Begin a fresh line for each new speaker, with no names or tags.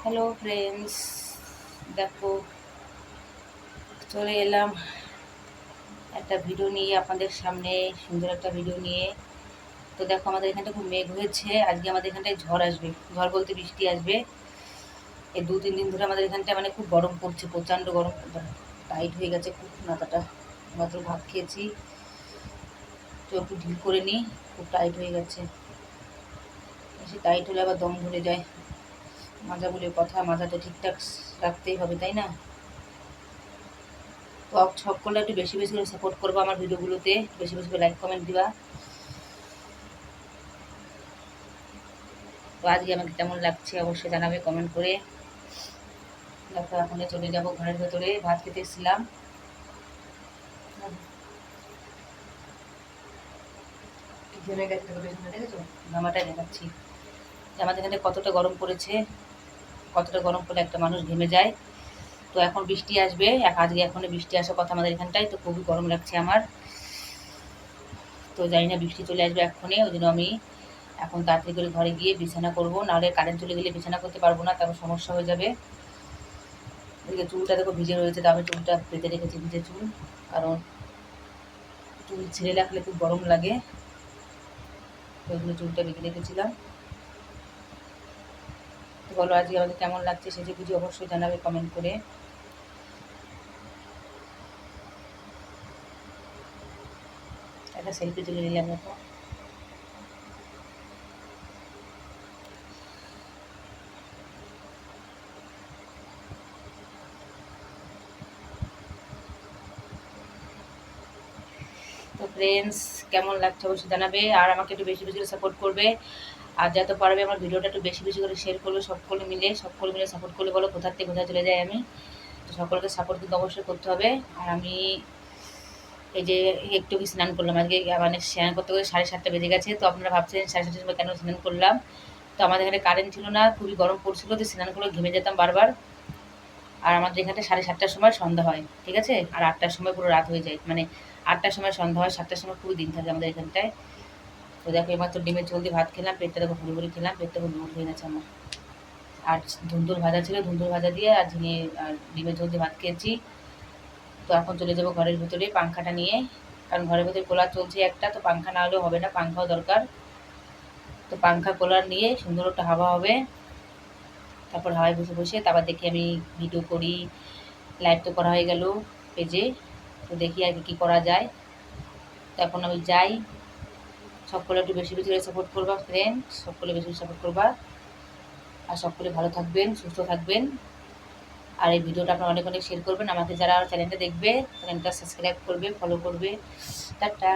Hello friends, দেখো চলে এলাম একটা ভিডিও নিয়ে আপনাদের সামনে, সুন্দর একটা ভিডিও নিয়ে। তো দেখো আমাদের এখানটা খুব মেঘ হয়েছে, আজকে আমাদের এখানটায় ঝড় আসবে, ঝড় বলতে বৃষ্টি আসবে। এই 2-3 দিন ধরে আমাদের এখানটায় মানে খুব গরম পড়ছে, প্রচণ্ড গরম, টাইট হয়ে গেছে খুব মাথাটা। মাত্র ভাত খেয়েছি, তো একটু ঢিল করে নিই, খুব টাইট হয়ে গেছে। বেশি টাইট হলে আবার দম ধরে যায়। মাজা বলে কথা, মাজাটা ঠিকঠাক রাখতেই হবে, তাই না? তো সকলে একটু বেশি বেশি করে সাপোর্ট করবো আমার ভিডিওগুলোতে, বেশি বেশি করে লাইক কমেন্ট দিবা। তো আজকে আমাকে কেমন লাগছে অবশ্যই জানাবে কমেন্ট করে। দেখো এখন চলে যাব ঘরের ভেতরে, ভাত খেতে এসেছিলাম। ঘেমে গেছে, দেখেছো ঘামাটাই দেখাচ্ছি যে আমাদের এখানে কতটা গরম পড়েছে। কতটা গরম পড়লে একটা মানুষ ঘেমে যায়। তো এখন বৃষ্টি আসবে, আজকে এখন বৃষ্টি আসার কথা আমাদের এখানটায়, তো খুবই গরম লাগছে আমার। তো জানি না বৃষ্টি চলে আসবে এক্ষুনি, ওই জন্য আমি এখন তাড়াতাড়ি করে ঘরে গিয়ে বিছানা করবো, নাহলে কারেন্ট চলে গেলে বিছানা করতে পারবো না, তারপর সমস্যা হয়ে যাবে। এদিকে চুলটা দেখো ভিজে রয়েছে, তো আমি চুলটা বেঁধে রেখেছি, ভিজে চুল, কারণ চুল ছেড়ে রাখলে খুব গরম লাগে, তো ওই জন্য চুলটা বেঁধে রেখেছিলাম। তো বলো আজকে আমাদের কেমন লাগছে সেটা কিছু অবশ্যই জানাবে কমেন্ট করে। একটা সেলফি তুলে নিলাম দেখো। তো ফ্রেন্ডস, কেমন লাগছে অবশ্যই জানাবে, আর আমাকে একটু বেশি বেশি করে সাপোর্ট করবে। আর যত পারবে আমার ভিডিওটা একটু বেশি বেশি করে শেয়ার করবে, সকলে মিলে সাপোর্ট করলে বলো কোথার থেকে কোথায় চলে যায় আমি। তো সকলকে সাপোর্ট কিন্তু অবশ্যই করতে হবে। আর আমি এই যে একটু কি স্নান করলাম আজকে, মানে স্নান করতে করতে 7:30 বেজে গেছে। তো আপনারা ভাবছেন 7:30 সময় কেন স্নান করলাম। তো আমাদের এখানে কারেন্ট ছিল না, খুবই গরম পড়ছিল, তো স্নান করে ঘেমে যেতাম বারবার। আর আমাদের এখানে 7:30টার সময় সন্ধ্যা হয়, ঠিক আছে, আর 8টার সময় পুরো রাত হয়ে যায়, মানে 8টার সময় সন্ধ্যা হয়, 7টার সময় খুবই দিন থাকে আমাদের এখানটায়। তো দেখো এবার তো ডিমের ঝোল দিয়ে ভাত খেলাম, পেটটা দেখো ভরি ভরি খেলাম, পেটটা খুব মোট হয়ে গেছে আমার। আর ধুন্দুল ভাজা ছিল, ধুন্দুল ভাজা দিয়ে আর ঝিঙে আর ডিমের ঝোল দিয়ে ভাত খেয়েছি। তো এখন চলে যাবো ঘরের ভেতরে পাংখাটা নিয়ে, কারণ ঘরের ভেতরে কুলার চলছে একটা, তো পাংখা না হলেও হবে না, পাংখাও দরকার। তো পাংখা কুলার নিয়ে সুন্দর একটা হাওয়া হবে, তারপর হাওয়ায় বসে বসে তারপর দেখি আমি ভিডিও করি। লাইভ তো করা হয়ে গেল পেজে, তো দেখি আর কি করা যায়। তো এখন আমি যাই, সকলে একটু বেশি বেশি করে সাপোর্ট করবা ফ্রেন্ড, সকলে বেশি বেশি সাপোর্ট করবা। আর সকলে ভালো থাকবেন, সুস্থ থাকবেন। আর এই ভিডিওটা আপনারা অনেক অনেক শেয়ার করবেন, আমাকে যারা চ্যানেলটা দেখবে চ্যানেলটা সাবস্ক্রাইব করবে, ফলো করবে। টাটা।